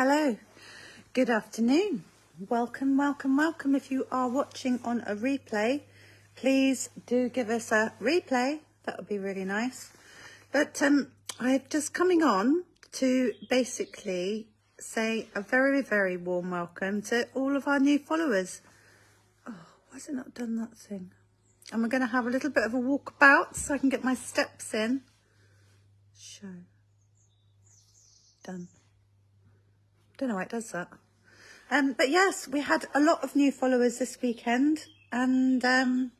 Hello, good afternoon. Welcome, welcome, welcome. If you are watching on a replay, please do give us a replay. That would be really nice. But I'm just coming on to basically say a very, very warm welcome to all of our new followers. Oh, why has it not done that thing? And we're going to have a little bit of a walkabout so I can get my steps in. Show. Done. Don't know why it does that. But yes, we had a lot of new followers this weekend, and very,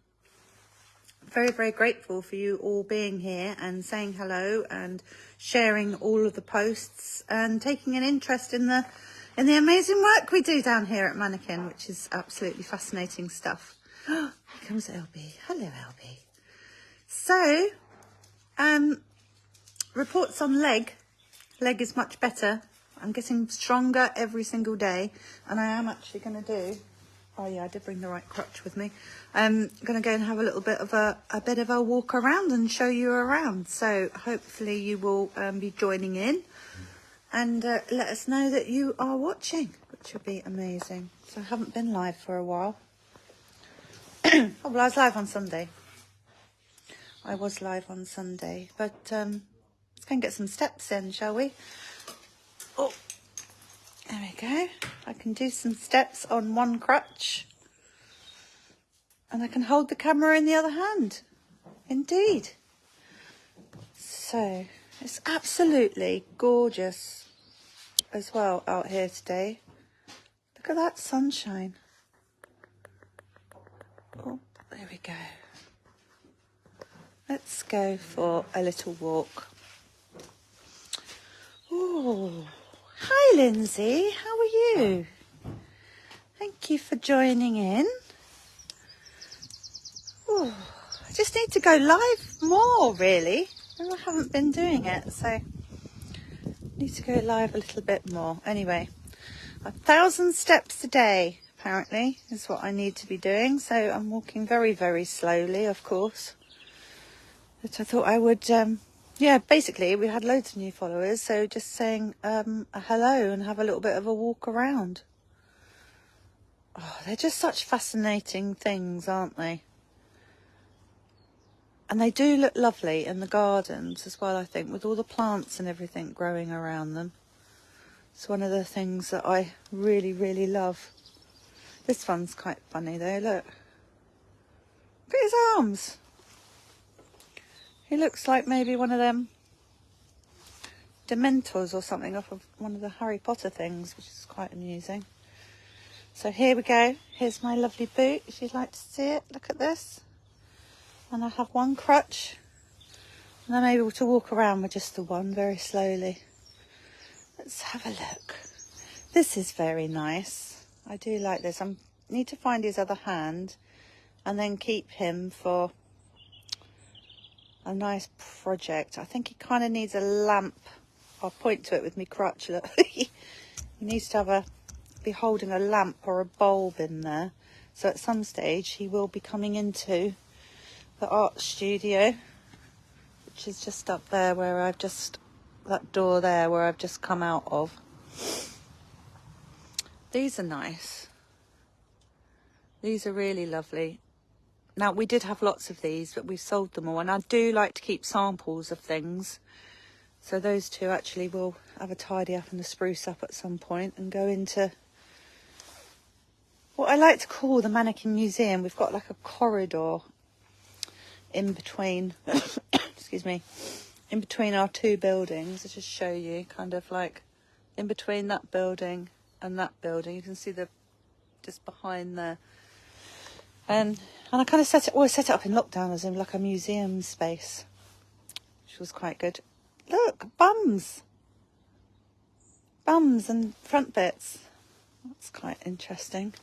very grateful for you all being here and saying hello and sharing all of the posts and taking an interest in the amazing work we do down here at Mannakin, which is absolutely fascinating stuff. Here comes LB. Hello, LB. So, reports on leg. Leg is much better. I'm getting stronger every single day, and I am actually going to do, oh yeah, I did bring the right crutch with me. I'm going to go and have a little bit of a walk around and show you around. So hopefully you will be joining in and let us know that you are watching, which would be amazing. So I haven't been live for a while. Oh, well, I was live on Sunday. I was live on Sunday, but let's go and get some steps in, shall we? Oh, there we go. I can do some steps on one crutch. And I can hold the camera in the other hand. Indeed. So, it's absolutely gorgeous as well out here today. Look at that sunshine. Oh, there we go. Let's go for a little walk. Oh. Hi Lindsay, how are you? Thank you for joining in. Ooh, I just need to go live more really. I haven't been doing it, so I need to go live a little bit more. Anyway, 1,000 steps a day apparently is what I need to be doing. So I'm walking very, very slowly, of course. But I thought I would yeah, basically we had loads of new followers, so just saying a hello and have a little bit of a walk around. Oh, they're just such fascinating things, aren't they? And they do look lovely in the gardens as well, I think, with all the plants and everything growing around them. It's one of the things that I really, really love. This one's quite funny though, look. Look at his arms. He looks like maybe one of them Dementors or something off of one of the Harry Potter things, which is quite amusing. So here we go. Here's my lovely boot, if you'd like to see it. Look at this. And I have one crutch. And I'm able to walk around with just the one very slowly. Let's have a look. This is very nice. I do like this. I need to find his other hand and then keep him for a nice project. I think he kind of needs a lamp. I'll point to it with my crutch. Look. He needs to be holding a lamp or a bulb in there. So at some stage he will be coming into the art studio, which is just up there where I've just, that door there where I've just come out of. These are nice. These are really lovely. Now, we did have lots of these, but we've sold them all. And I do like to keep samples of things. So those two actually will have a tidy up and a spruce up at some point and go into what I like to call the Mannakin Museum. We've got like a corridor in between, excuse me, in between our two buildings. I'll just show you, kind of like in between that building and that building. You can see the, just behind there. And I kind of always set it up in lockdown as in like a museum space, which was quite good. Look, bums and front bits. That's quite interesting.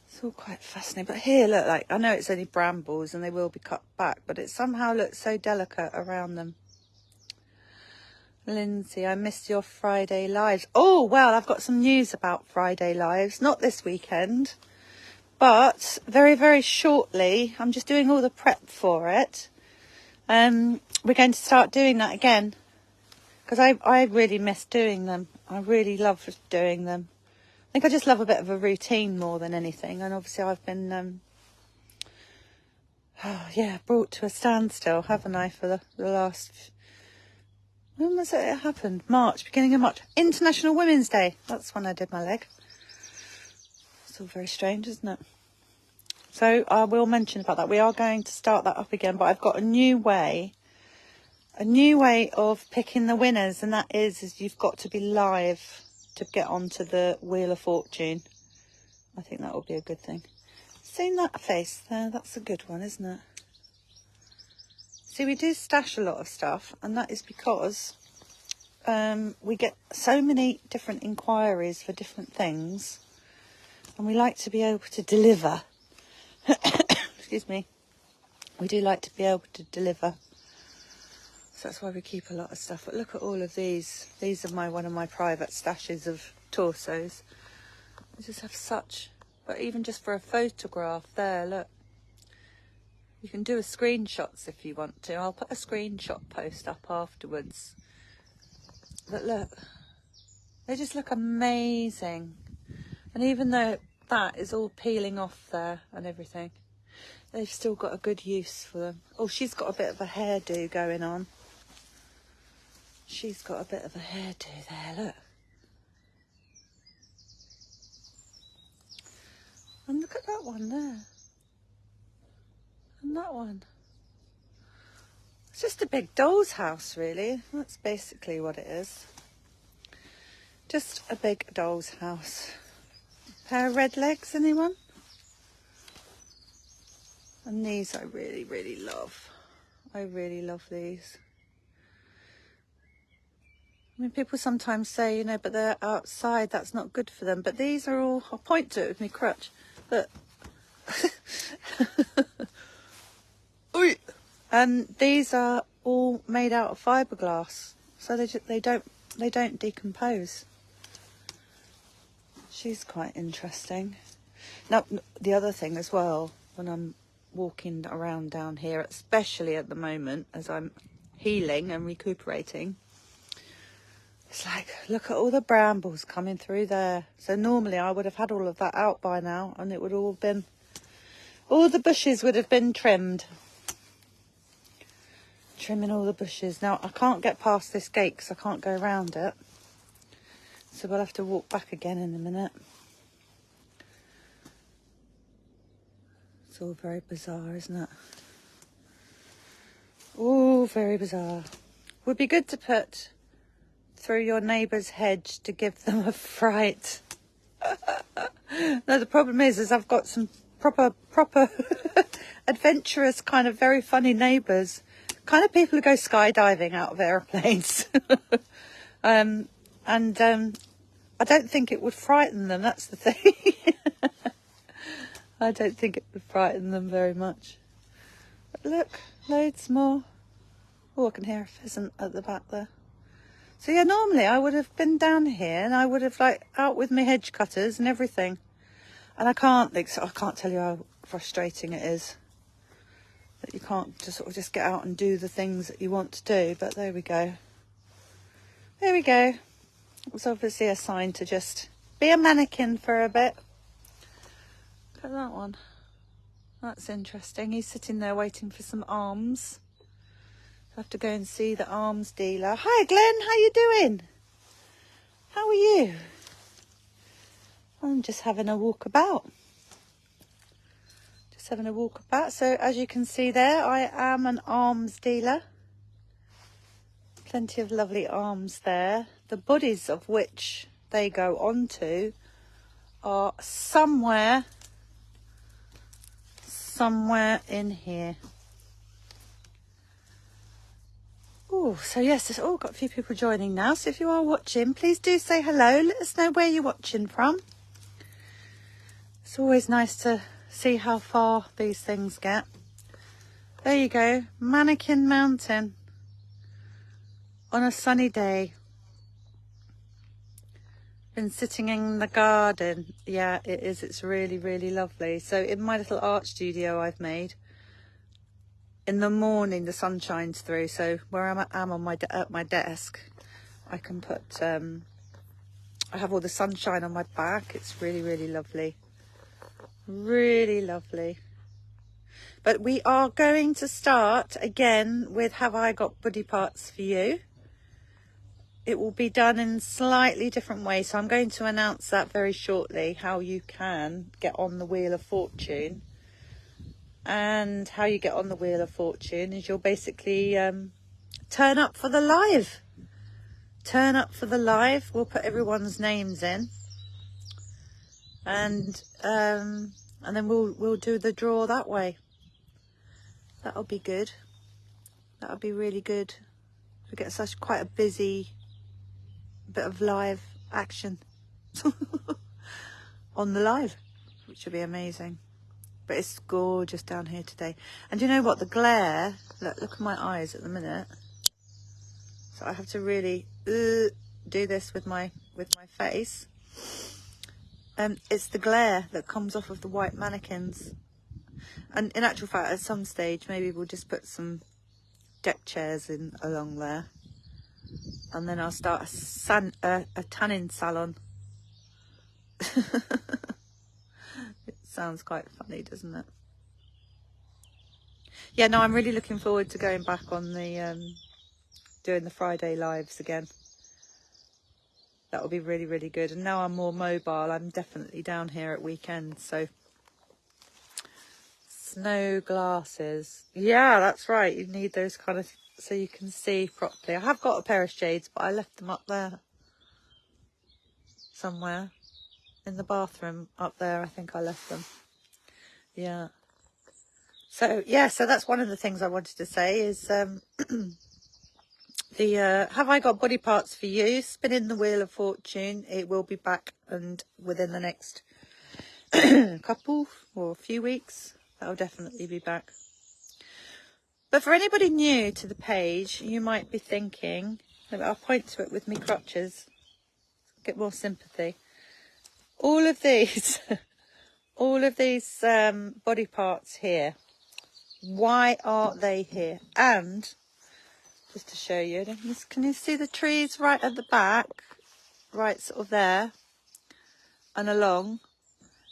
It's all quite fascinating. But here, look, like, I know it's only brambles and they will be cut back, but it somehow looks so delicate around them. Lindsay, I missed your Friday lives. Oh, well, I've got some news about Friday lives. Not this weekend. But very, very shortly, I'm just doing all the prep for it. We're going to start doing that again. because I really miss doing them. I really love doing them. I think I just love a bit of a routine more than anything. And obviously I've been, brought to a standstill, haven't I, for the last... When was it happened? March, beginning of March. International Women's Day. That's when I did my leg. It's all very strange, isn't it? So I will mention about that. We are going to start that up again, but I've got a new way of picking the winners, and that is you've got to be live to get onto the Wheel of Fortune. I think that will be a good thing. Seen that face there? That's a good one, isn't it? See, we do stash a lot of stuff, and that is because we get so many different inquiries for different things, and we like to be able to deliver. Excuse me. We do like to be able to deliver. So that's why we keep a lot of stuff. But look at all of these. These are one of my private stashes of torsos. I just have such... But even just for a photograph there, look. You can do a screenshots if you want to. I'll put a screenshot post up afterwards. But look. They just look amazing. And even though that is all peeling off there and everything, they've still got a good use for them. Oh, she's got a bit of a hairdo going on. She's got a bit of a hairdo there, look. And look at that one there. And that one. It's just a big doll's house, really. That's basically what it is. Just a big doll's house. Pair of red legs, anyone? And these I really, really love. I really love these. I mean, people sometimes say, you know, but they're outside, that's not good for them. But these are all, I'll point to it with my crutch. But and these are all made out of fiberglass, so they don't decompose. She's quite interesting. Now, the other thing as well, when I'm walking around down here, especially at the moment as I'm healing and recuperating, it's like, look at all the brambles coming through there. So normally I would have had all of that out by now, and it would all been, all the bushes would have been trimmed. Trimming all the bushes. Now I can't get past this gate because I can't go around it. So we'll have to walk back again in a minute. It's all very bizarre, isn't it? All very bizarre. Would be good to put through your neighbour's hedge to give them a fright. No, the problem is I've got some proper adventurous, kind of very funny neighbours. Kind of people who go skydiving out of aeroplanes. I don't think it would frighten them, that's the thing. I don't think it would frighten them very much. But look, loads more. Oh, I can hear a pheasant at the back there. So yeah, normally I would have been down here and I would have out with my hedge cutters and everything. And I can't tell you how frustrating it is that you can't just sort of just get out and do the things that you want to do. But there we go. There we go. It was obviously a sign to just be a mannequin for a bit. Look at that one. That's interesting. He's sitting there waiting for some alms. I have to go and see the alms dealer. Hi Glenn, how you doing? How are you? I'm just having a walk about. So as you can see there, I am an alms dealer. Plenty of lovely alms there. The bodies of which they go onto are somewhere in here. Oh, so yes, there's got a few people joining now. So if you are watching, please do say hello. Let us know where you're watching from. It's always nice to see how far these things get. There you go, Mannakin Mountain on a sunny day. Been sitting in the garden. Yeah, it is. It's really, really lovely. So in my little art studio I've made, in the morning the sun shines through. So where I'm at my desk, I can put, I have all the sunshine on my back. It's really, really lovely. Really lovely. But we are going to start again with Have I Got Body Parts for You? It will be done in slightly different ways. So I'm going to announce that very shortly, how you can get on the Wheel of Fortune. And how you get on the Wheel of Fortune is you'll basically turn up for the live. Turn up for the live. We'll put everyone's names in. And then we'll do the draw that way. That'll be good. That'll be really good. We get such quite a busy bit of live action on the live, which will be amazing. But it's gorgeous down here today. And you know what? The glare, look at my eyes at the minute. So I have to really do this with my face. It's the glare that comes off of the white mannequins. And in actual fact, at some stage, maybe we'll just put some deck chairs in along there. And then I'll start a tanning salon. It sounds quite funny, doesn't it? Yeah, no, I'm really looking forward to going back on the doing the Friday lives again. That will be really, really good. And now I'm more mobile. I'm definitely down here at weekends, so snow glasses. Yeah, that's right. You need those kind of so you can see properly. I have got a pair of shades, but I left them up there somewhere in the bathroom up there. I think I left them. Yeah. So yeah, so that's one of the things I wanted to say is the Have I Got Body Parts for You? Spinning the Wheel of Fortune. It will be back and within the next couple or a few weeks. That'll definitely be back. But for anybody new to the page, you might be thinking, I'll point to it with me crutches, get more sympathy. All of these, body parts here, why are they here? And just to show you, can you see the trees right at the back, right sort of there and along?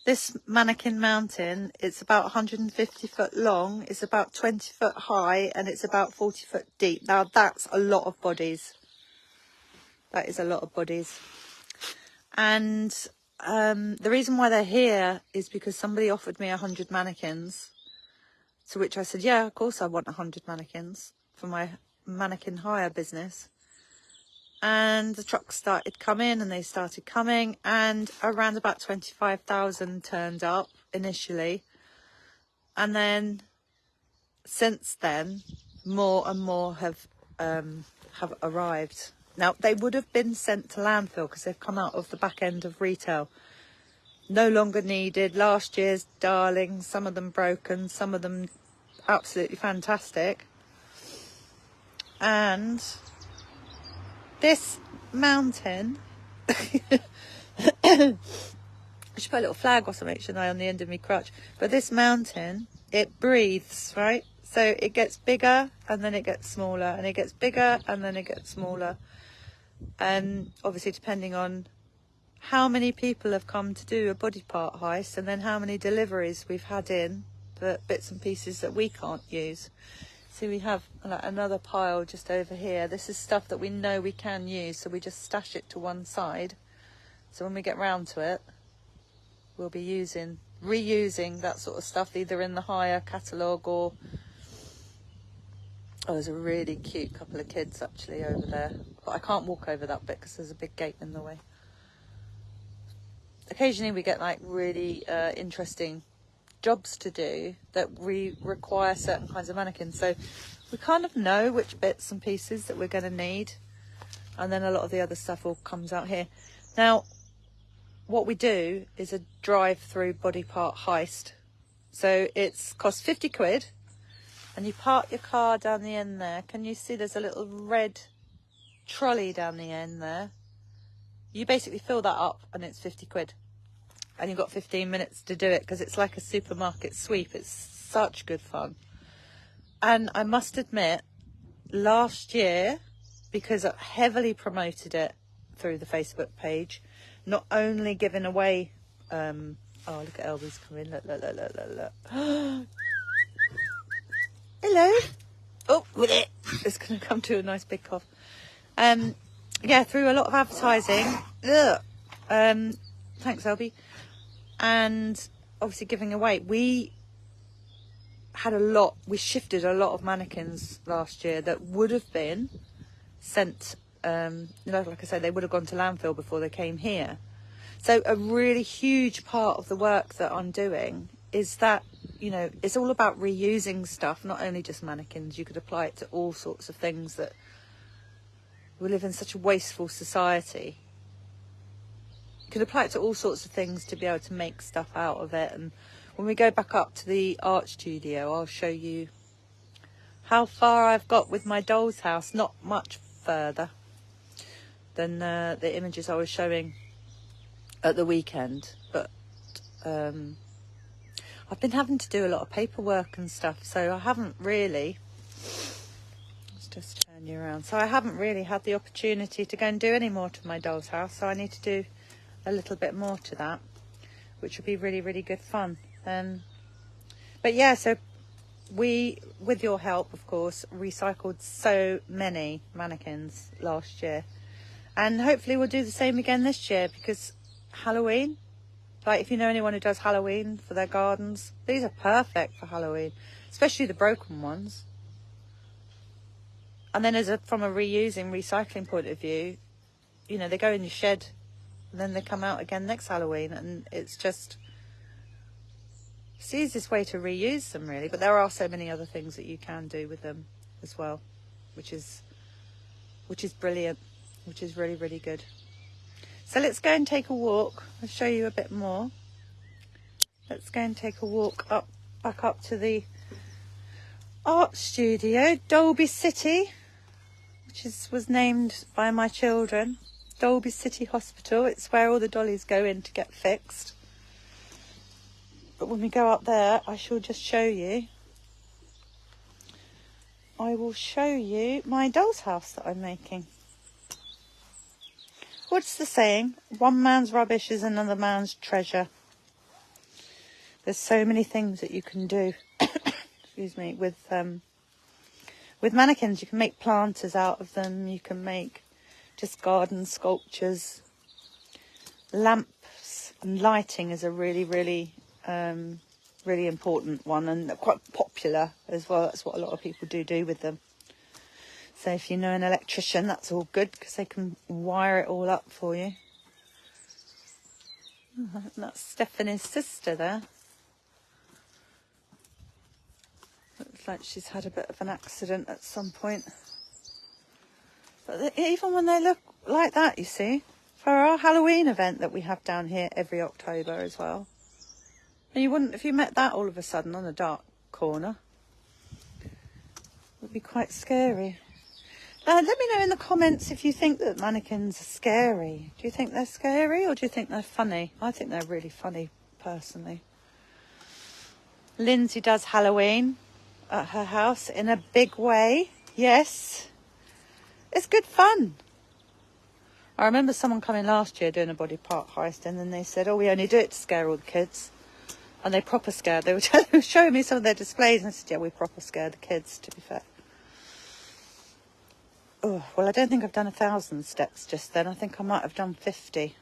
This Mannakin mountain, it's about 150 foot long, it's about 20 foot high, and it's about 40 foot deep. Now that's a lot of bodies. That is a lot of bodies. And the reason why they're here is because somebody offered me 100 mannequins. To which I said, yeah, of course I want 100 mannequins for my mannequin hire business. And the trucks started coming and they started coming, and around about 25,000 turned up initially. And then since then, more and more have arrived. Now, they would have been sent to landfill because they've come out of the back end of retail. No longer needed. Last year's darlings, some of them broken, some of them absolutely fantastic. And this mountain, I should put a little flag or something, shouldn't I, on the end of my crutch. But this mountain, it breathes, right? So it gets bigger and then it gets smaller, and it gets bigger and then it gets smaller. And obviously depending on how many people have come to do a body part heist, and then how many deliveries we've had in for bits and pieces that we can't use. See, we have like another pile just over here. This is stuff that we know we can use, so we just stash it to one side. So when we get round to it, we'll be reusing that sort of stuff, either in the hire catalogue or... Oh, there's a really cute couple of kids actually over there. But I can't walk over that bit because there's a big gate in the way. Occasionally we get like really interesting jobs to do that we require certain kinds of mannequins, so we kind of know which bits and pieces that we're going to need, and then a lot of the other stuff all comes out here. Now what we do is a drive-through body part heist, so it's cost 50 quid, and you park your car down the end there. Can you see there's a little red trolley down the end there? You basically fill that up and it's 50 quid. And you've got 15 minutes to do it because it's like a supermarket sweep. It's such good fun. And I must admit, last year, because I heavily promoted it through the Facebook page, not only giving away, oh, look at Elby's coming, look, look, look, look, look, look. Hello. Oh, with it. It's going to come to a nice big cough. Yeah, through a lot of advertising. Ugh. Thanks, Elby. And obviously giving away. We shifted a lot of mannequins last year that would have been sent, like I said, they would have gone to landfill before they came here. So a really huge part of the work that I'm doing is that, you know, it's all about reusing stuff, not only just mannequins. You could apply it to all sorts of things. That we live in such a wasteful society. You could apply it to all sorts of things to be able to make stuff out of it. And when we go back up to the art studio, I'll show you how far I've got with my doll's house. Not much further than the images I was showing at the weekend, but I've been having to do a lot of paperwork and stuff, so I haven't really, let's just turn you around, so I haven't really had the opportunity to go and do any more to my doll's house, so I need to do a little bit more to that, which would be really, really good fun. But yeah, so we, with your help, of course, recycled so many mannequins last year, and hopefully we'll do the same again this year, because Halloween, like if you know anyone who does Halloween for their gardens, these are perfect for Halloween, especially the broken ones. And then from a recycling point of view, you know, they go in your shed and then they come out again next Halloween, and it's the easiest way to reuse them, really. But there are so many other things that you can do with them as well, which is brilliant, which is really, really good. So let's go and take a walk. I'll show you a bit more. Let's go and take a walk back up to the art studio, Dolby City, which was named by my children, Dolby City Hospital. It's where all the dollies go in to get fixed. But when we go up there, I shall just show you. I will show you my doll's house that I'm making. What's the saying? One man's rubbish is another man's treasure. There's so many things that you can do. Excuse me. With mannequins, you can make planters out of them. You can make just garden sculptures. Lamps and lighting is a really, really, really important one, and quite popular as well. That's what a lot of people do with them. So if you know an electrician, that's all good, because they can wire it all up for you. Oh, that's Stephanie's sister there. Looks like she's had a bit of an accident at some point. But even when they look like that, you see, for our Halloween event that we have down here every October as well. And you wouldn't, if you met that all of a sudden on a dark corner, it would be quite scary. Let me know in the comments if you think that mannequins are scary. Do you think they're scary, or do you think they're funny? I think they're really funny, personally. Lindsay does Halloween at her house in a big way. Yes. It's good fun. I remember someone coming last year doing a body part heist, and then they said, oh, we only do it to scare all the kids. And they proper scared. They were showing me some of their displays, and I said, yeah, we proper scared the kids, to be fair. Oh, well, I don't think I've done 1,000 steps just then. I think I might have done 50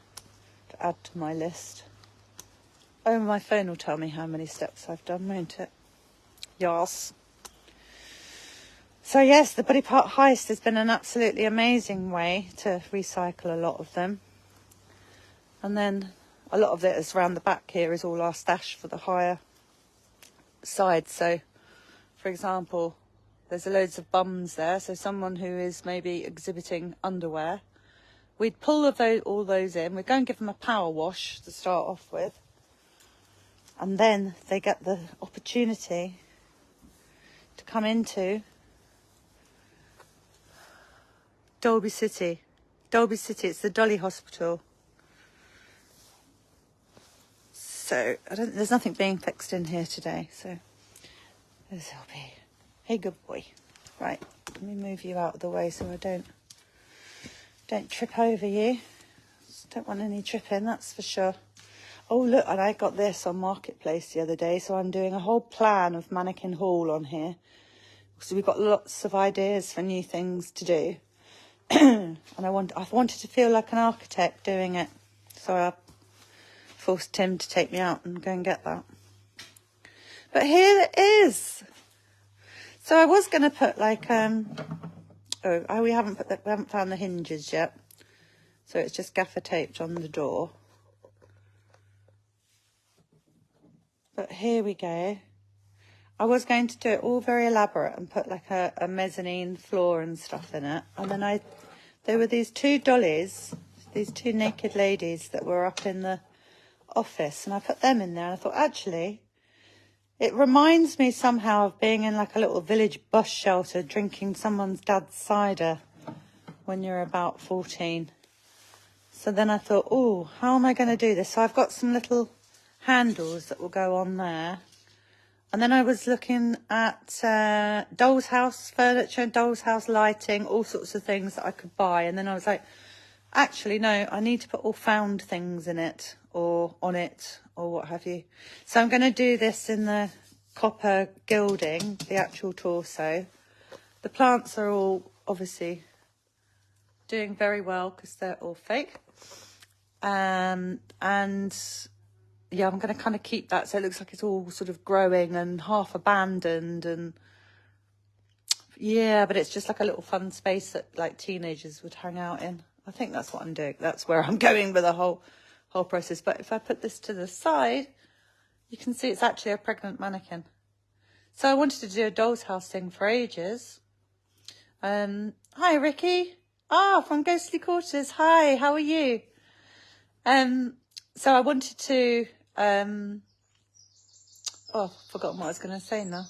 to add to my list. Oh, my phone will tell me how many steps I've done, won't it? Yes. So, yes, the body part heist has been an absolutely amazing way to recycle a lot of them. And then a lot of it is around the back here is all our stash for the higher side. So, for example, there's loads of bums there, so someone who is maybe exhibiting underwear, we'd pull all those in, we'd go and give them a power wash to start off with, and then they get the opportunity to come into Dolby City. Dolby City, it's the Dolly Hospital. So, there's nothing being fixed in here today, so there'll be. Hey, good boy. Right, let me move you out of the way so I don't Don't trip over you. Just don't want any tripping, that's for sure. Oh, look, and I got this on Marketplace the other day, so I'm doing a whole plan of mannequin haul on here. So we've got lots of ideas for new things to do. And I've wanted to feel like an architect doing it. So I forced Tim to take me out and go and get that. But here it is. So I was going to put like, we haven't found the hinges yet. So it's just gaffer taped on the door. But here we go. I was going to do it all very elaborate and put like a mezzanine floor and stuff in it. And then there were these two dollies, these two naked ladies that were up in the office. And I put them in there and I thought, actually, it reminds me somehow of being in like a little village bus shelter drinking someone's dad's cider when you're about 14. So then I thought, oh, how am I going to do this? So I've got some little handles that will go on there. And then I was looking at doll's house furniture, doll's house lighting, all sorts of things that I could buy. And then I was like, actually, no, I need to put all found things in it or on it or what have you. So I'm going to do this in the copper gilding, the actual torso. The plants are all obviously doing very well because they're all fake. And yeah, I'm going to kind of keep that so it looks like it's all sort of growing and half abandoned. And yeah, but it's just like a little fun space that like teenagers would hang out in. I think that's what I'm doing. That's where I'm going with the whole process. But if I put this to the side, you can see it's actually a pregnant mannequin. So I wanted to do a doll's house thing for ages. Hi, Ricky. From Ghostly Quarters. Hi, how are you? So I wanted to, I've forgotten what I was going to say now.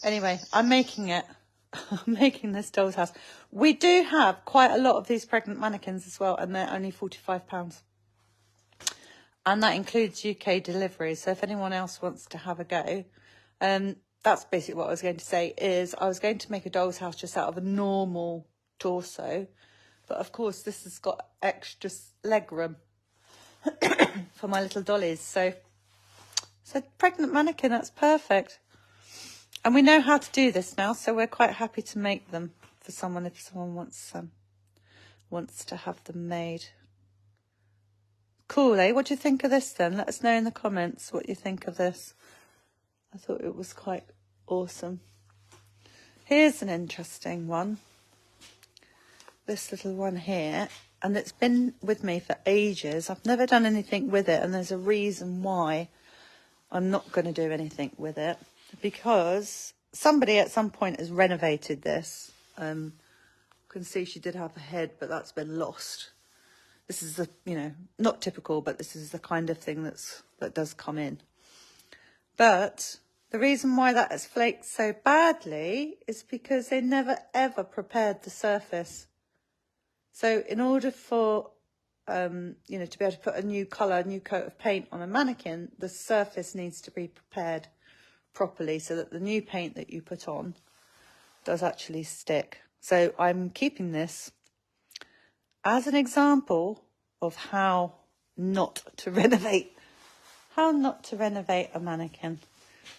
Anyway, I'm making it. I'm making this doll's house. We do have quite a lot of these pregnant mannequins as well, and they're only £45. And that includes UK delivery. So if anyone else wants to have a go, that's basically what I was going to say is I was going to make a doll's house just out of a normal torso. But of course, this has got extra leg room for my little dollies. So pregnant mannequin, that's perfect. And we know how to do this now, so we're quite happy to make them for someone if someone wants to have them made. Cool, eh? What do you think of this then? Let us know in the comments what you think of this. I thought it was quite awesome. Here's an interesting one. This little one here. And it's been with me for ages. I've never done anything with it. And there's a reason why I'm not going to do anything with it. Because somebody at some point has renovated this. You can see she did have a head, but that's been lost. This is not typical, but this is the kind of thing that does come in. But the reason why that has flaked so badly is because they never ever prepared the surface. So in order for, to be able to put a new colour, a new coat of paint on a mannequin, the surface needs to be prepared properly so that the new paint that you put on does actually stick. So I'm keeping this as an example of how not to renovate a mannequin.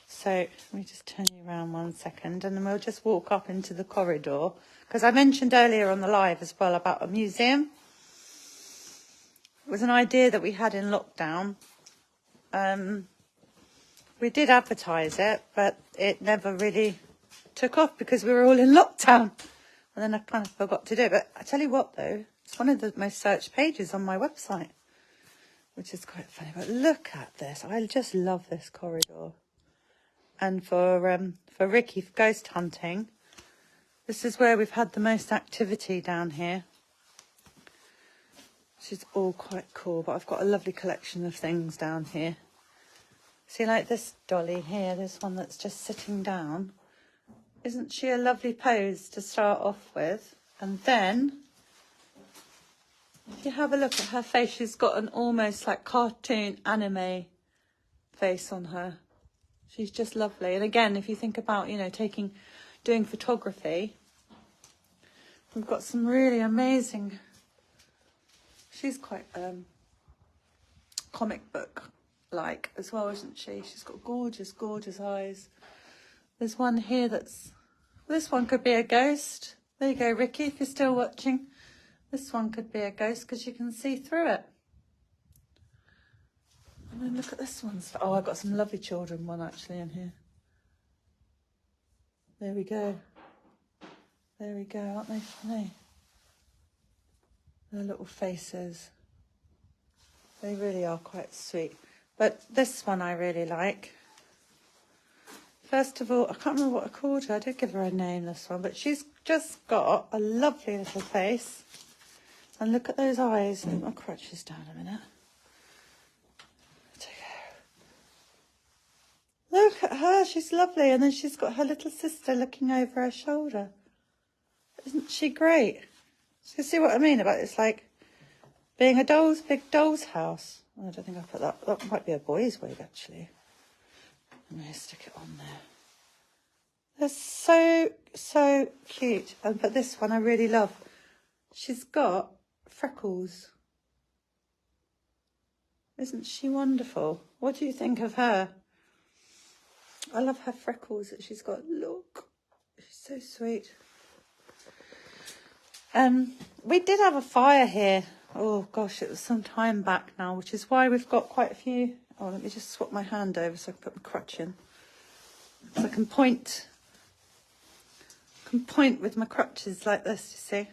So let me just turn you around 1 second and then we'll just walk up into the corridor. Because I mentioned earlier on the live as well about a museum. It was an idea that we had in lockdown. We did advertise it, but it never really took off because we were all in lockdown. And then I kind of forgot to do it. But I tell you what, though, it's one of the most searched pages on my website, which is quite funny. But look at this. I just love this corridor. And for Ricky, for ghost hunting, this is where we've had the most activity down here. Which is all quite cool. But I've got a lovely collection of things down here. See, like this dolly here, this one that's just sitting down. Isn't she a lovely pose to start off with? And then, if you have a look at her face, she's got an almost like cartoon anime face on her. She's just lovely. And again, if you think about, doing photography, we've got some really amazing She's quite comic book like as well, isn't she? She's got gorgeous, gorgeous eyes. There's one here that's, this one could be a ghost. There you go, Ricky, if you're still watching. This one could be a ghost because you can see through it. And then look at this one. Oh, I've got some lovely children one actually in here. There we go. There we go, aren't they funny? Their little faces. They really are quite sweet. But this one I really like. First of all, I can't remember what I called her. I did give her a name, this one. But she's just got a lovely little face. And look at those eyes. Put my crutches down a minute. Look at her. She's lovely. And then she's got her little sister looking over her shoulder. Isn't she great? So you see what I mean about it's like being a big doll's house. Oh, I don't think I put that. That might be a boy's wig, actually. I'm going to stick it on there. They're so, so cute. But this one I really love. She's got freckles. Isn't she wonderful? What do you think of her? I love her freckles that she's got. Look. She's so sweet. We did have a fire here. Oh gosh, it was some time back now, which is why we've got quite a few. Oh, let me just swap my hand over so I can put my crutch in. So I can point with my crutches like this, you see.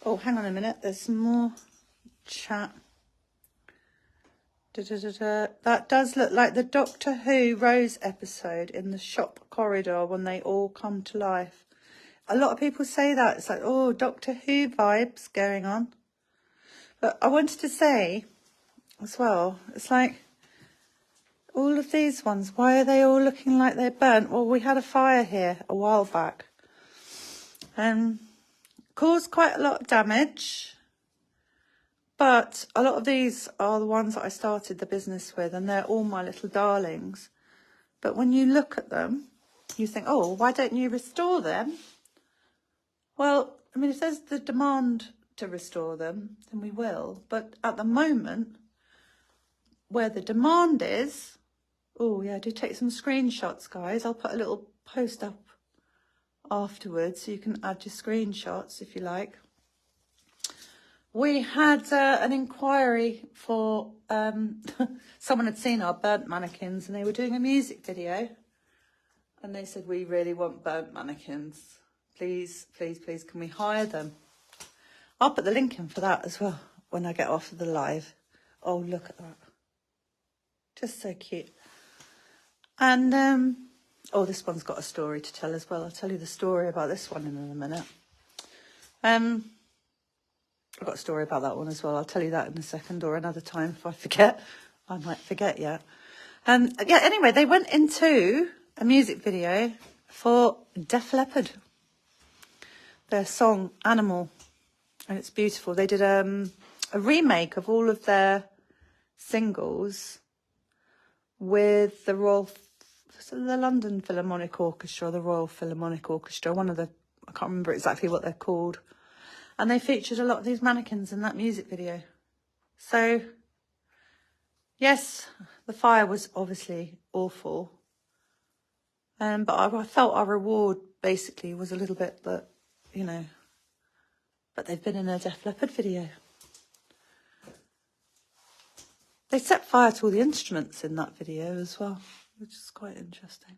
Oh, hang on a minute. There's some more chat. That does look like the Doctor Who Rose episode in the shop corridor when they all come to life. A lot of people say that. It's like, oh, Doctor Who vibes going on. But I wanted to say as well, it's like all of these ones, why are they all looking like they're burnt? Well, we had a fire here a while back and caused quite a lot of damage. But a lot of these are the ones that I started the business with, and they're all my little darlings. But when you look at them, you think, oh, why don't you restore them? Well, I mean, if there's the demand to restore them, then we will. But at the moment, where the demand is, oh yeah, do take some screenshots, guys. I'll put a little post up afterwards so you can add your screenshots if you like. We had an inquiry for, someone had seen our burnt mannequins and they were doing a music video. And they said, we really want burnt mannequins. Please, please, please, can we hire them? I'll put the link in for that as well when I get off of the live. Oh, look at that. Just so cute. And, oh, this one's got a story to tell as well. I'll tell you the story about this one in a minute. I've got a story about that one as well. I'll tell you that in a second or another time if I forget. I might forget yet. Yeah, anyway, they went into a music video for Def Leppard. Their song Animal, and it's beautiful. They did a remake of all of their singles with the London Philharmonic Orchestra, the Royal Philharmonic Orchestra, one of the, I can't remember exactly what they're called, and they featured a lot of these mannequins in that music video. So yes, the fire was obviously awful, but I felt our reward basically was a little bit that, you know, but they've been in a Def Leppard video. They set fire to all the instruments in that video as well, which is quite interesting.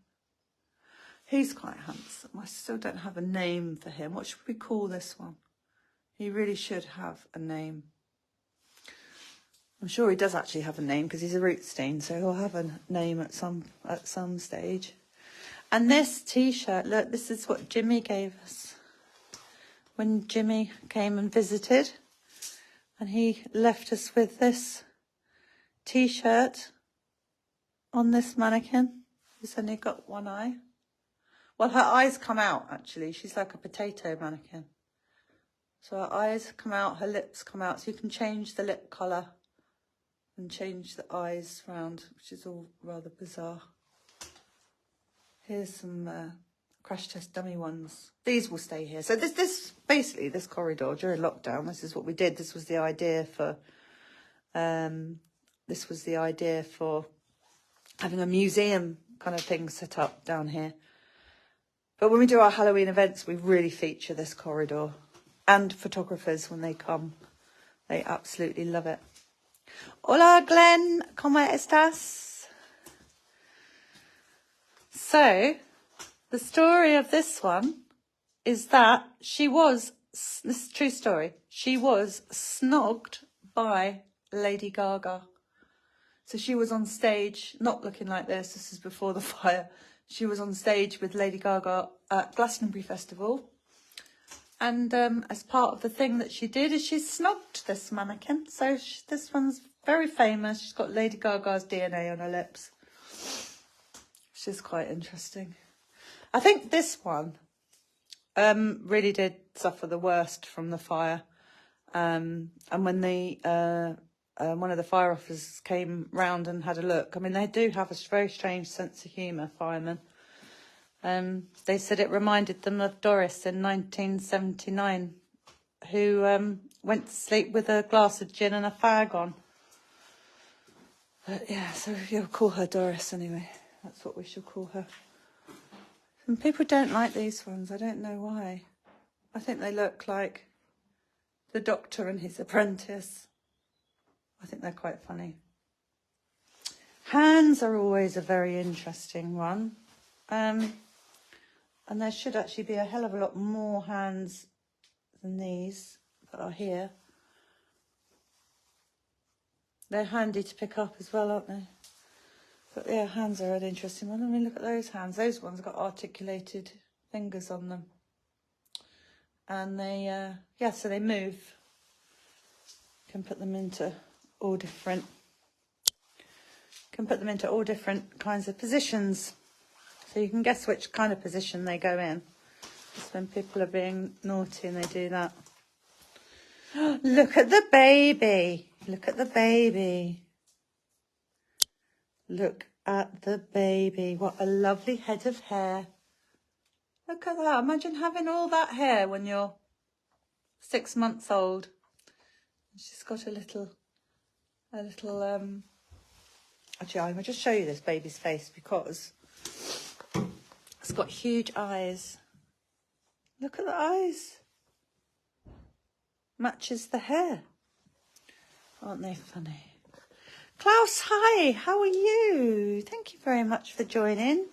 He's quite handsome. I still don't have a name for him. What should we call this one? He really should have a name. I'm sure he does actually have a name because he's a Rootstein, so he'll have a name at some stage. And this T-shirt, look, this is what Jimmy gave us when Jimmy came and visited, and he left us with this T-shirt on this mannequin. He's only got one eye. Well, her eyes come out, actually. She's like a potato mannequin. So her eyes come out, her lips come out, so you can change the lip colour and change the eyes round, which is all rather bizarre. Here's some crash test dummy ones. These will stay here. So this basically, this corridor during lockdown, this is what we did. This was the idea for having a museum kind of thing set up down here. But when we do our Halloween events, we really feature this corridor. And photographers, when they come, they absolutely love it. Hola, Glenn. ¿Cómo estás? So, the story of this one is that this is a true story, she was snogged by Lady Gaga. So she was on stage, not looking like this is before the fire. She was on stage with Lady Gaga at Glastonbury Festival. And as part of the thing that she did is she snogged this mannequin. So this one's very famous. She's got Lady Gaga's DNA on her lips. Which is quite interesting. I think this one really did suffer the worst from the fire. And when one of the fire officers came round and had a look. I mean, they do have a very strange sense of humour, firemen. They said it reminded them of Doris in 1979, who went to sleep with a glass of gin and a fag on. But yeah, so you'll call her Doris anyway. That's what we shall call her. And people don't like these ones. I don't know why. I think they look like the Doctor and his apprentice. I think they're quite funny. Hands are always a very interesting one. And there should actually be a hell of a lot more hands than these that are here. They're handy to pick up as well, aren't they? But yeah, hands are an interesting one. I mean, look at those hands. Those ones have got articulated fingers on them. And they, so they move. You can put them into all different kinds of positions. So you can guess which kind of position they go in. It's when people are being naughty and they do that. Look at the baby. Look at the baby. Look at the baby. What a lovely head of hair. Look at that. Imagine having all that hair when you're 6 months old. She's got a little, actually, I'll just show you this baby's face because it's got huge eyes. Look at the eyes. Matches the hair. Aren't they funny? Klaus, hi. How are you? Thank you very much for joining.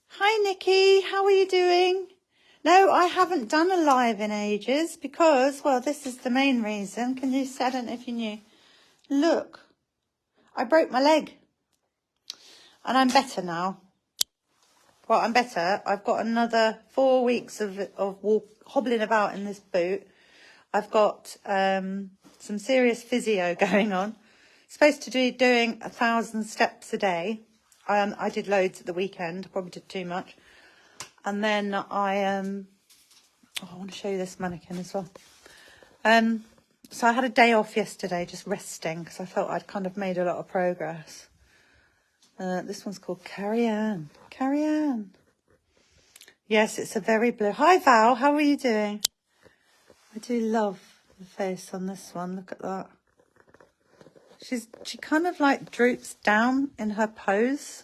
Hi, Nikki. How are you doing? No, I haven't done a live in ages because, well, this is the main reason. Can you see? I don't know if you knew. Look, I broke my leg and I'm better now. Well, I'm better. I've got another 4 weeks of hobbling about in this boot. I've got some serious physio going on. Supposed to be doing 1,000 steps a day. I did loads at the weekend. Probably did too much. And then I want to show you this mannequin as well. So I had a day off yesterday, just resting, because I felt I'd kind of made a lot of progress. This one's called Carrie Ann. Carrie Ann. Yes, it's a very blue. Hi, Val. How are you doing? I do love the face on this one. Look at that. She kind of like droops down in her pose.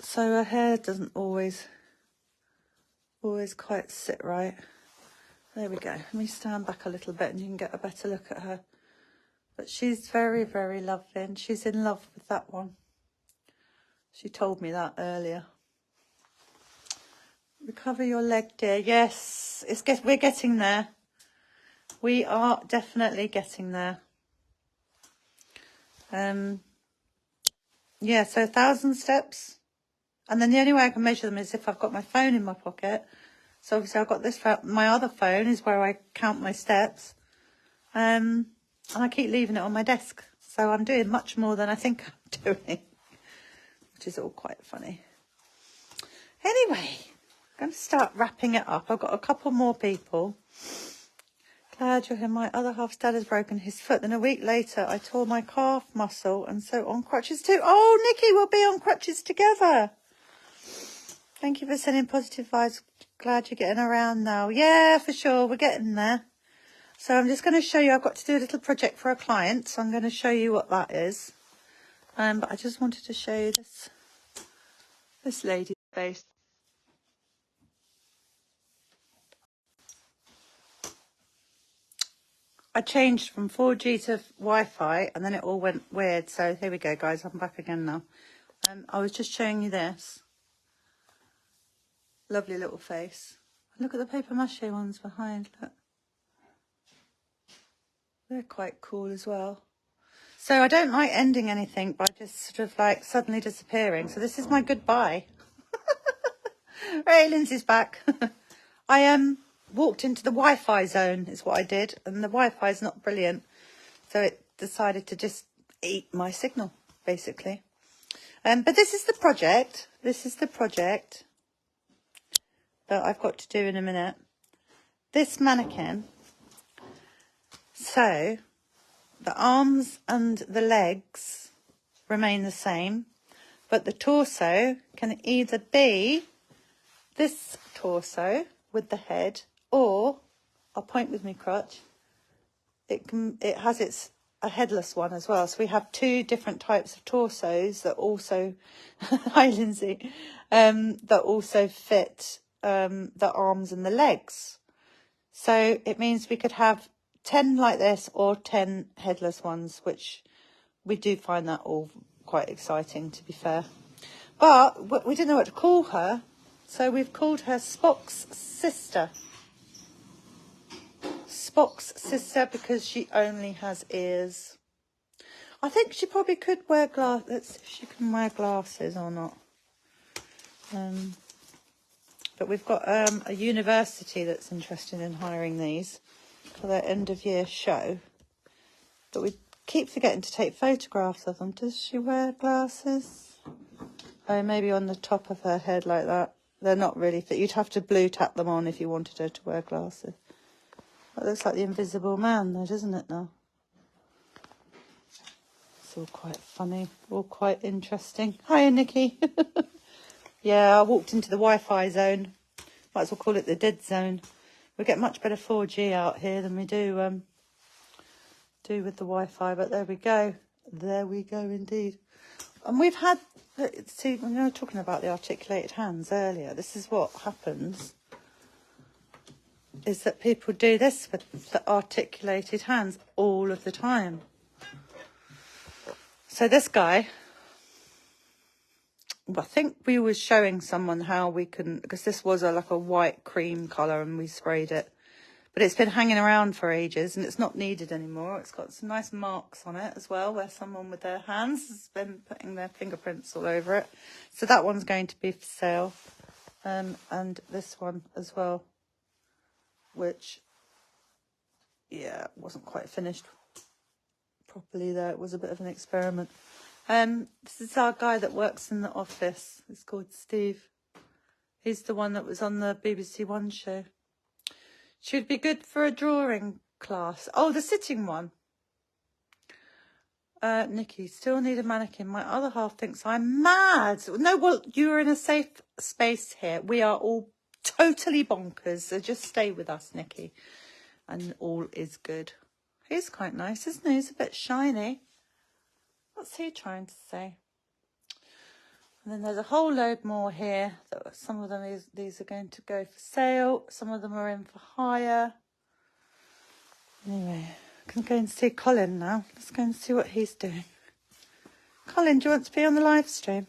So her hair doesn't always quite sit right. There we go. Let me stand back a little bit and you can get a better look at her. But she's very, very lovely and she's in love with that one. She told me that earlier. Recover your leg, dear. Yes, we're getting there. We are definitely getting there. Yeah, so 1,000 steps. And then the only way I can measure them is if I've got my phone in my pocket. So obviously I've got this, my other phone is where I count my steps. And I keep leaving it on my desk. So I'm doing much more than I think I'm doing. Which is all quite funny. Anyway, I'm going to start wrapping it up. I've got a couple more people. Glad you're here. My other half's dad has broken his foot. Then a week later, I tore my calf muscle and so on crutches too. Oh, Nikki, we'll be on crutches together. Thank you for sending positive vibes. Glad you're getting around now. Yeah, for sure. We're getting there. So I'm just going to show you. I've got to do a little project for a client. So I'm going to show you what that is. But I just wanted to show you this lady's face. I changed from 4G to Wi-Fi and then it all went weird. So here we go, guys. I'm back again now. I was just showing you this. Lovely little face. Look at the paper mache ones behind. Look. They're quite cool as well. So I don't like ending anything by just sort of like suddenly disappearing. So this is my goodbye. Hey, Lindsay's back. I walked into the Wi-Fi zone is what I did. And the Wi-Fi is not brilliant. So it decided to just eat my signal, basically. But this is the project. This is the project that I've got to do in a minute. This mannequin. So the arms and the legs remain the same, but the torso can either be this torso with the head, or I'll point with my crutch. It has a headless one as well. So we have two different types of torsos that also, hi Lindsay, that also fit the arms and the legs. So it means we could have 10 like this or 10 headless ones, which we do find that all quite exciting, to be fair. But we didn't know what to call her, so we've called her Spock's sister. Spock's sister because she only has ears. I think she probably could wear glasses. Let's see if she can wear glasses or not. But we've got a university that's interested in hiring these for their end of year show. But we keep forgetting to take photographs of them. Does she wear glasses? Oh, maybe on the top of her head like that. They're not really fit. You'd have to blue tap them on if you wanted her to wear glasses. That looks like the Invisible Man though, doesn't it now? It's all quite funny, all quite interesting. Hiya, Nikki. Yeah, I walked into the Wi-Fi zone. Might as well call it the dead zone. We get much better 4G out here than we do with the Wi-Fi, but there we go. There we go indeed. And we've had, see, when we were talking about the articulated hands earlier, this is what happens, is that people do this with the articulated hands all of the time. So this guy, I think we were showing someone how we can, because this was like a white cream colour and we sprayed it. But it's been hanging around for ages and it's not needed anymore. It's got some nice marks on it as well, where someone with their hands has been putting their fingerprints all over it. So that one's going to be for sale. And this one as well, which, yeah, wasn't quite finished properly there. It was a bit of an experiment. This is our guy that works in the office. It's called Steve. He's the one that was on the BBC One show. Should be good for a drawing class. Oh, the sitting one. Nikki, still need a mannequin. My other half thinks I'm mad. No, well, you're in a safe space here. We are all totally bonkers. So just stay with us, Nikki. And all is good. He's quite nice, isn't he? He's a bit shiny. What's he trying to say? And then there's a whole load more here. Some of them, these are going to go for sale. Some of them are in for hire. Anyway, I can go and see Colin now. Let's go and see what he's doing. Colin, do you want to be on the live stream?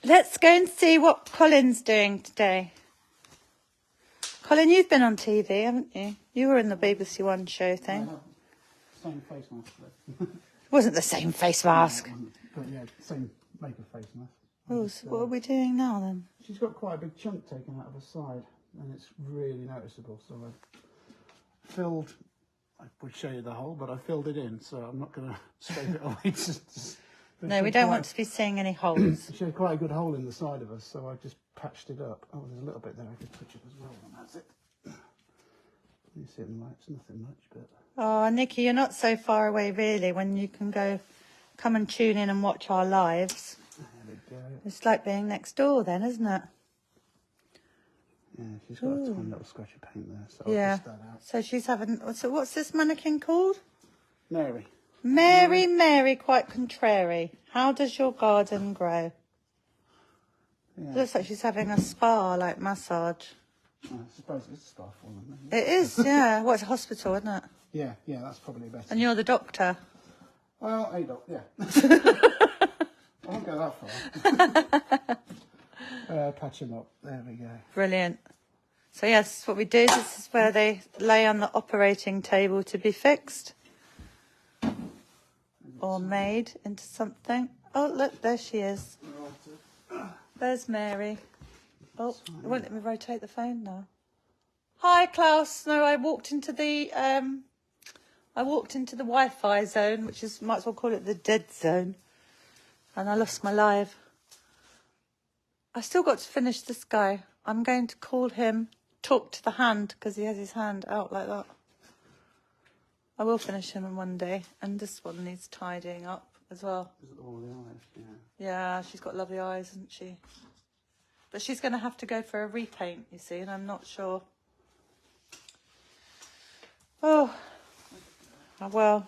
Let's go and see what Colin's doing today. Colin, you've been on TV, haven't you? You were in the BBC One show thing. Same face mask. It wasn't the same face mask. But yeah, same makeup face mask. Oh, so what are we doing now then? She's got quite a big chunk taken out of her side, and it's really noticeable. So I would show you the hole, but I filled it in, so I'm not going to scrape it away. No, we don't want to be seeing any holes. She had quite a good hole in the side of us, so I just patched it up. Oh, there's a little bit there I could touch it as well, and that's it. You see it in the light, it's nothing much, but... Oh, Nikki, you're not so far away, really, when you can come and tune in and watch our lives. There we go. It's like being next door then, isn't it? Yeah, she's got a tiny little scratch of paint there, so I'll Yeah. dust that out. So she's having, so what's this mannequin called? Mary. Mary, Mary, quite contrary. How does your garden grow? Yeah. It looks like she's having a spa, like massage. I suppose it's a spa for them. It is, yeah. Well, it's a hospital, isn't it? Yeah, that's probably better. And you're the doctor. Well, hey, doc, yeah. I won't go that far. Patch him up. There we go. Brilliant. So yes, what we do, this is where they lay on the operating table to be fixed. Or made into something. Oh, look, there she is. There's Mary. Oh, it won't let me rotate the phone now. Hi, Klaus. No, I walked into the Wi-Fi zone, which is, might as well call it the dead zone. And I lost my live. I still got to finish this guy. I'm going to call him Talk to the Hand, because he has his hand out like that. I will finish him in one day. And this one needs tidying up as well. Is it all the eyes? Yeah. Yeah, she's got lovely eyes, hasn't she? But she's going to have to go for a repaint, you see, and I'm not sure. Oh, well.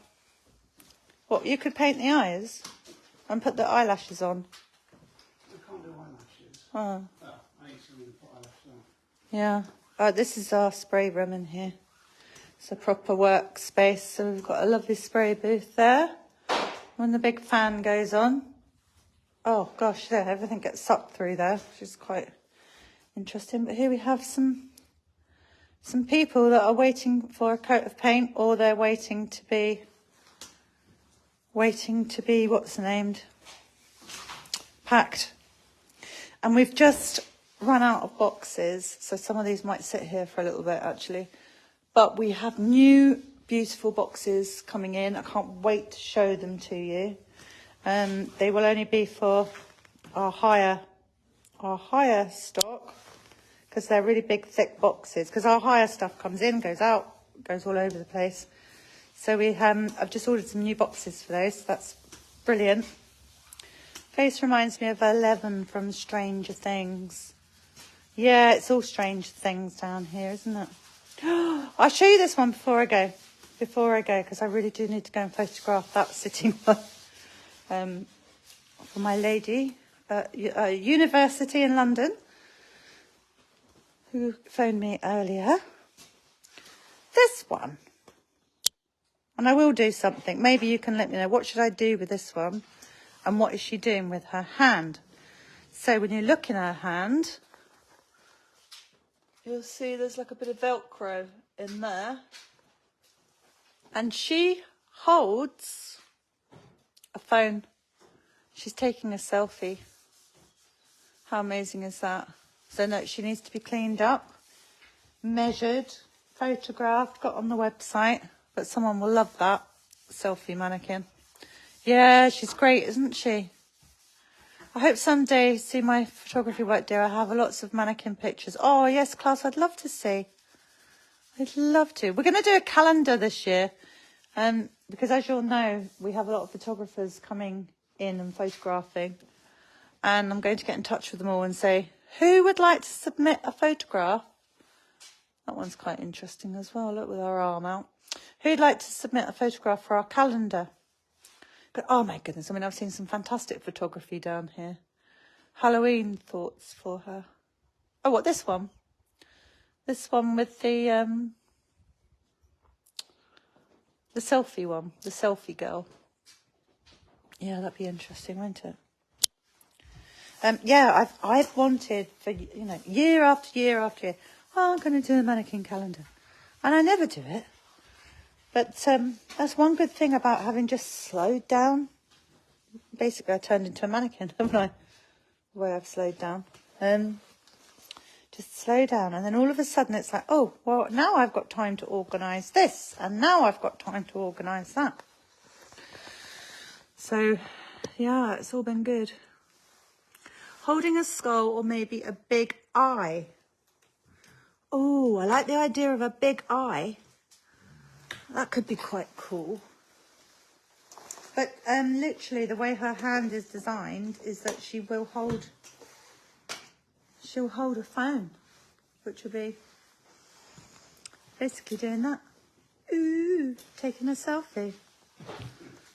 What, you could paint the eyes and put the eyelashes on? We can't do eyelashes. Oh. I used to really put eyelashes on. Yeah. Oh, this is our spray room in here. It's a proper workspace, so we've got a lovely spray booth there. When the big fan goes on, oh gosh, there, everything gets sucked through there, which is quite interesting. But here we have some people that are waiting for a coat of paint, or they're waiting to be what's named, packed. And we've just run out of boxes, so some of these might sit here for a little bit actually. But we have new beautiful boxes coming in. I can't wait to show them to you. They will only be for our higher stock, because they're really big, thick boxes. Because our higher stuff comes in, goes out, goes all over the place. So we I've just ordered some new boxes for those. So that's brilliant. Face reminds me of 11 from Stranger Things. Yeah, it's all Stranger Things down here, isn't it? I'll show you this one before I go, because I really do need to go and photograph that sitting one for my lady at university in London, who phoned me earlier. This one. And I will do something. Maybe you can let me know. What should I do with this one? And what is she doing with her hand? So when you look in her hand, you'll see there's like a bit of Velcro in there. And she holds a phone. She's taking a selfie. How amazing is that? So no, she needs to be cleaned up, measured, photographed, got on the website. But someone will love that selfie mannequin. Yeah, she's great, isn't she? I hope someday, see my photography work, dear, I have lots of mannequin pictures. Oh, yes, Klaus, I'd love to see. I'd love to. We're going to do a calendar this year. Because as you'll know, we have a lot of photographers coming in and photographing. And I'm going to get in touch with them all and say, who would like to submit a photograph? That one's quite interesting as well. Look, with our arm out. Who'd like to submit a photograph for our calendar? But, oh my goodness, I mean, I've seen some fantastic photography down here. Halloween thoughts for her. Oh, what, this one? This one with the selfie one, the selfie girl. Yeah, that'd be interesting, won't it? Yeah, I've wanted for, you know, year after year after year, oh, I'm going to do a mannequin calendar. And I never do it. But that's one good thing about having just slowed down. Basically, I turned into a mannequin, haven't I? The way I've slowed down. Just slow down. And then all of a sudden it's like, oh, well, now I've got time to organise this. And now I've got time to organise that. So, yeah, it's all been good. Holding a skull or maybe a big eye. Oh, I like the idea of a big eye. That could be quite cool. But literally the way her hand is designed is that she'll hold a phone, which will be basically doing that. Ooh, taking a selfie.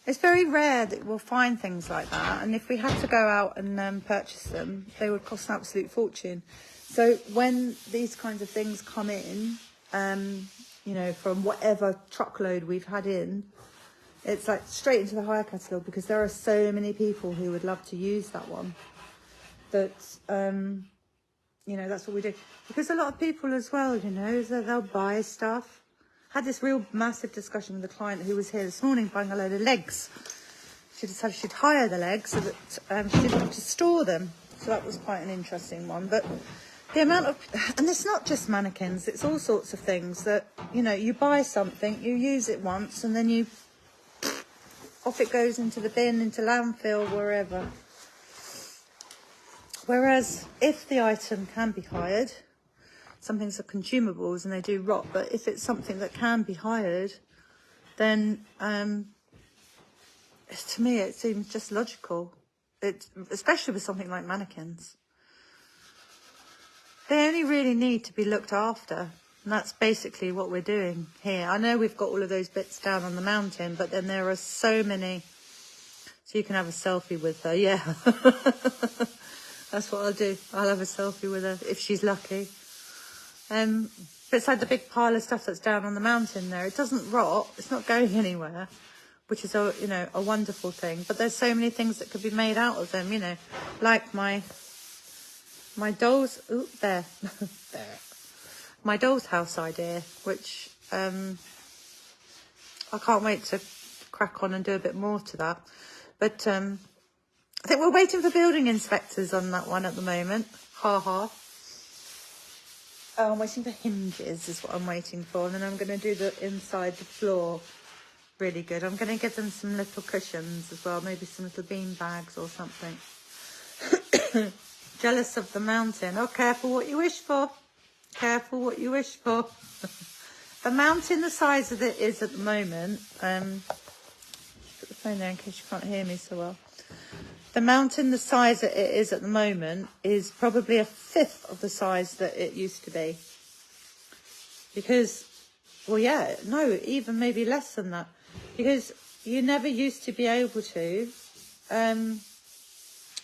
It's very rare that we'll find things like that, and if we had to go out and purchase them, they would cost an absolute fortune. So when these kinds of things come in, you know, from whatever truckload we've had in, it's like straight into the hire catalogue, because there are so many people who would love to use that one. That, you know, that's what we do. Because a lot of people as well, you know, they'll buy stuff. Had this real massive discussion with a client who was here this morning buying a load of legs. She decided she'd hire the legs so that she didn't have to store them. So that was quite an interesting one. But the amount of, and it's not just mannequins, it's all sorts of things that, you know, you buy something, you use it once, and then off it goes into the bin, into landfill, wherever. Whereas if the item can be hired, some things are consumables and they do rot, but if it's something that can be hired, then to me it seems just logical. Especially with something like mannequins. They only really need to be looked after, and that's basically what we're doing here. I know we've got all of those bits down on the mountain, but then there are so many. So you can have a selfie with her, yeah. That's what I'll do. I'll have a selfie with her if she's lucky. Beside the big pile of stuff that's down on the mountain there, it doesn't rot. It's not going anywhere, which is a wonderful thing. But there's so many things that could be made out of them, you know, like my doll's there, my doll's house idea, which I can't wait to crack on and do a bit more to that. But I think we're waiting for building inspectors on that one at the moment. Ha ha. Oh, I'm waiting for hinges is what I'm waiting for. And then I'm going to do the inside the floor really good. I'm going to give them some little cushions as well. Maybe some little bean bags or something. Jealous of the mountain. Oh, careful what you wish for. Careful what you wish for. The mountain, the size of it is at the moment. Put the phone there in case you can't hear me so well. The mountain, the size that it is at the moment, is probably a fifth of the size that it used to be. Because, well, yeah, no, even maybe less than that. Because you never used to be able to,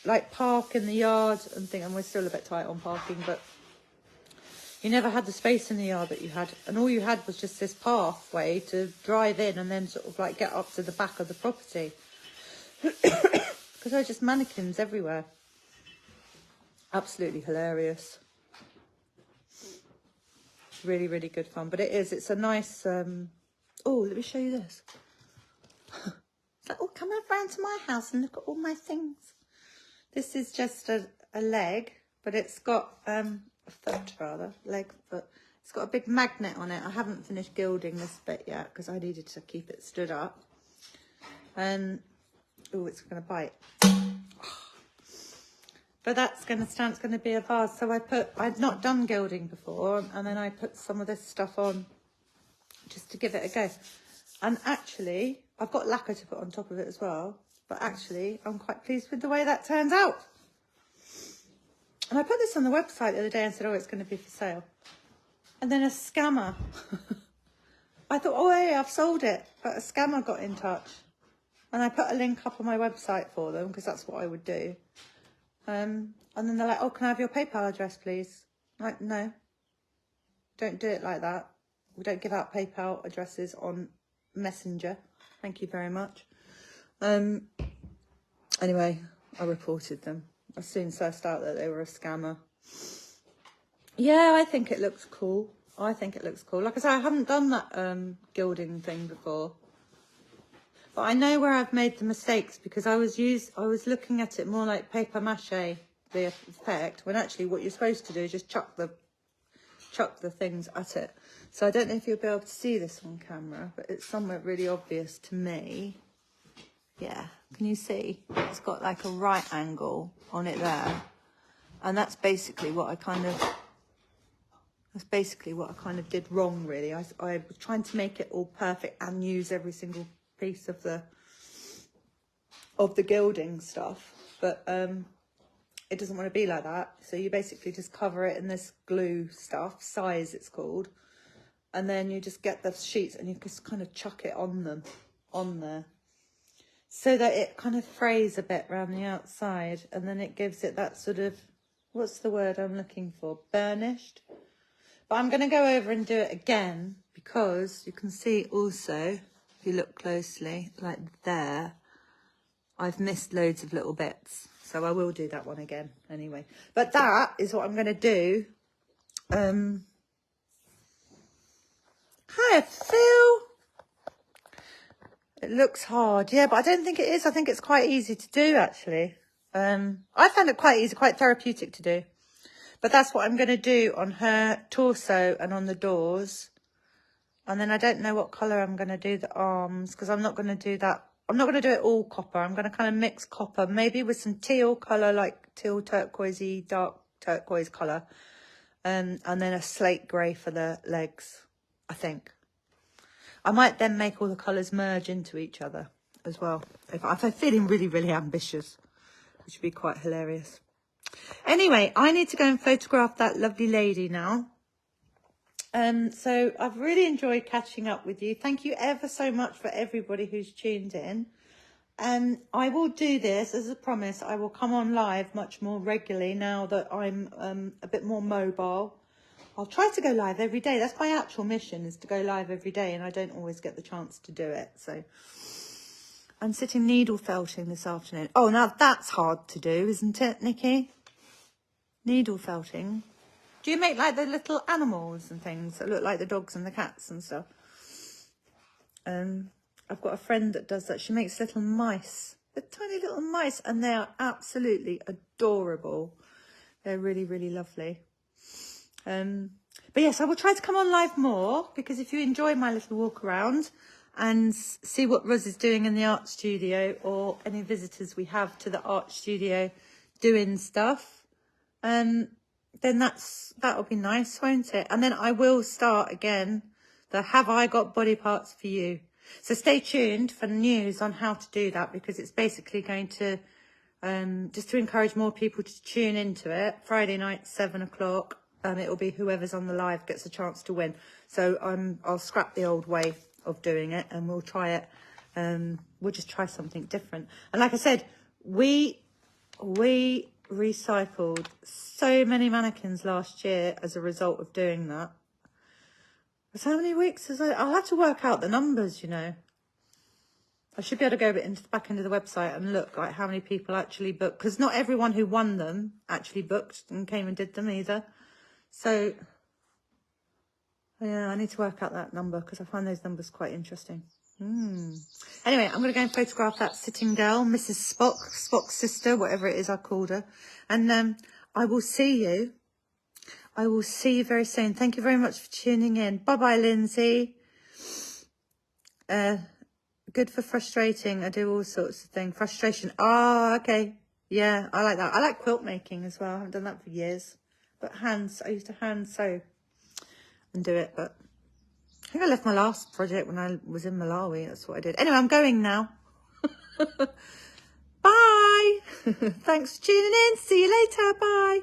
like, park in the yard and think, and we're still a bit tight on parking, but you never had the space in the yard that you had. And all you had was just this pathway to drive in and then sort of, like, get up to the back of the property. Because there are just mannequins everywhere. Absolutely hilarious. Really, really good fun. But it's a nice... oh, let me show you this. It's like, oh, come around to my house and look at all my things. This is just a leg, but it's got... a foot, rather. Leg, foot. It's got a big magnet on it. I haven't finished gilding this bit yet because I needed to keep it stood up. And... oh, it's going to bite. But that's going to stand, it's going to be a vase. So I'd not done gilding before, and then I put some of this stuff on just to give it a go. And actually, I've got lacquer to put on top of it as well. But actually, I'm quite pleased with the way that turns out. And I put this on the website the other day and said, oh, it's going to be for sale. And then a scammer. I thought, oh, hey, I've sold it. But a scammer got in touch. And I put a link up on my website for them, because that's what I would do. And then they're like, oh, can I have your PayPal address, please? I'm like, no. Don't do it like that. We don't give out PayPal addresses on Messenger. Thank you very much. Anyway, I reported them. I soon sussed out that they were a scammer. Yeah, I think it looks cool. I think it looks cool. Like I said, I haven't done that gilding thing before. But I know where I've made the mistakes, because I was looking at it more like paper mache, the effect, when actually what you're supposed to do is just chuck the things at it. So I don't know if you'll be able to see this on camera, but it's somewhere really obvious to me. Yeah, can you see? It's got like a right angle on it there, and that's basically what I kind of did wrong, really. I was trying to make it all perfect and use every single piece of the of the gilding stuff, but it doesn't want to be like that. So you basically just cover it in this glue stuff, size it's called, and then you just get the sheets and you just kind of chuck it on them, on there, so that it kind of frays a bit around the outside, and then it gives it that sort of, what's the word I'm looking for, burnished. But I'm going to go over and do it again, because you can see also, if you look closely, like there, I've missed loads of little bits. So I will do that one again anyway. But that is what I'm going to do. Hi, Phil. It looks hard. Yeah, but I don't think it is. I think it's quite easy to do, actually. I found it quite easy, quite therapeutic to do. But that's what I'm going to do on her torso and on the doors. And then I don't know what colour I'm going to do the arms, because I'm not going to do that. I'm not going to do it all copper. I'm going to kind of mix copper, maybe with some teal colour, like teal turquoisey, dark turquoise colour. And then a slate grey for the legs, I think. I might then make all the colours merge into each other as well. If I'm feeling really, really ambitious, which would be quite hilarious. Anyway, I need to go and photograph that lovely lady now. So I've really enjoyed catching up with you. Thank you ever so much for everybody who's tuned in. I will do this as a promise. I will come on live much more regularly now that I'm a bit more mobile. I'll try to go live every day. That's my actual mission, is to go live every day, and I don't always get the chance to do it. So I'm sitting needle felting this afternoon. Oh, now that's hard to do, isn't it, Nikki? Needle felting. Do you make like the little animals and things that look like the dogs and the cats and stuff? I've got a friend that does that. She makes little mice, the tiny little mice, and they are absolutely adorable. They're really, really lovely. But yes, I will try to come on live more, because if you enjoy my little walk around and see what Roz is doing in the art studio, or any visitors we have to the art studio doing stuff, then that'll be nice, won't it? And then I will start again the Have I Got Body Parts for You? So stay tuned for news on how to do that, because it's basically going to just to encourage more people to tune into it. Friday night, 7 o'clock. It'll be whoever's on the live gets a chance to win. So I'll scrap the old way of doing it, and we'll try it. We'll just try something different. And like I said, we recycled so many mannequins last year as a result of doing that. So how many weeks I'll have to work out the numbers, you know. I should be able to go back into the website and look like how many people actually booked, because not everyone who won them actually booked and came and did them either. So yeah, I need to work out that number, because I find those numbers quite interesting. Anyway, I'm going to go and photograph that sitting girl, Mrs. Spock's sister, whatever it is I called her. And I will see you. I will see you very soon. Thank you very much for tuning in. Bye-bye, Lindsay. Good for frustrating. I do all sorts of things. Frustration. Oh, okay. Yeah, I like that. I like quilt making as well. I haven't done that for years. But I used to hand sew and do it, but I think I left my last project when I was in Malawi. That's what I did. Anyway, I'm going now. Bye. Thanks for tuning in. See you later. Bye.